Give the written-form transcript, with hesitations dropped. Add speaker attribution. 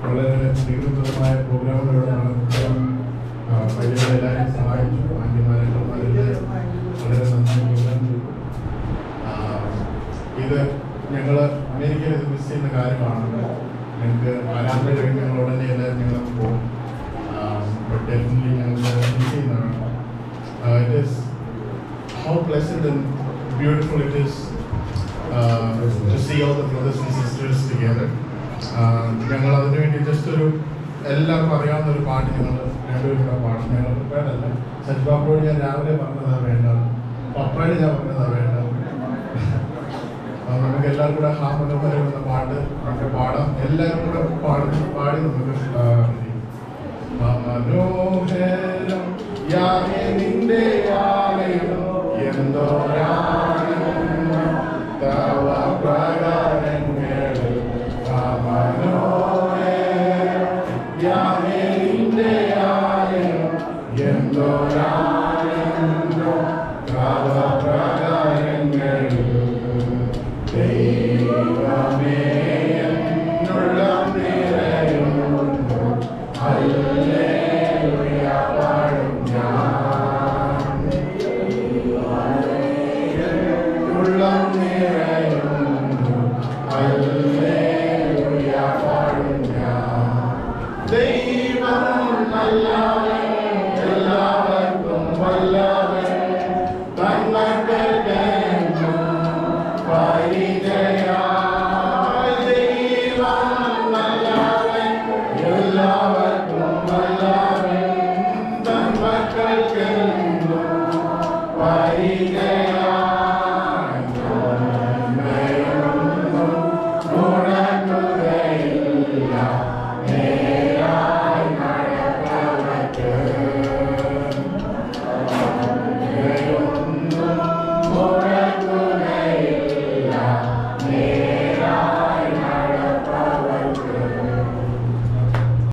Speaker 1: വളരെ ദീർഘമായ പ്രോഗ്രാമുകളിലൂടെ നടത്താൻ എല്ലാവരും സഹായിച്ചു. ആന്റിമാരെല്ലാവരും വളരെ നന്ദി. ഇത് ഞങ്ങൾ അമേരിക്കയിൽ ഇത് മിസ് ചെയ്യുന്ന കാര്യമാണ്. ഞങ്ങൾക്ക് ആരാധന കഴിഞ്ഞ് ഞങ്ങൾ ഉടനെ എല്ലാവരും ഞങ്ങൾ പോകും. ഡെഫിനറ്റ്ലി ഞങ്ങൾ മിസ് ചെയ്യുന്നതാണ്. It is how pleasant and beautiful it is to see all the brothers and sisters together. ഞങ്ങൾ അതിനു വേണ്ടി ജസ്റ്റ് ഒരു എല്ലാവർക്കും അറിയാവുന്ന ഒരു പാട്ട് ഞങ്ങൾ രണ്ടുപേരുടെ പാടും. ഞങ്ങൾ പ്രിപ്പയർഡല്ല. സജ്ബാബോട് ഞാൻ രാവിലെ പറഞ്ഞതാ വേണ്ട, പപ്പാടി ഞാൻ പറഞ്ഞതാ വേണ്ട. നമുക്ക് എല്ലാവരും കൂടെ ഹാമനോഹരം എന്ന പാട്ട് നമുക്ക് പാടാം. എല്ലാവരും കൂടെ പാടി നമുക്ക് മനോഹരം യാഹേ നിന്റെ ആലയം എന്തോ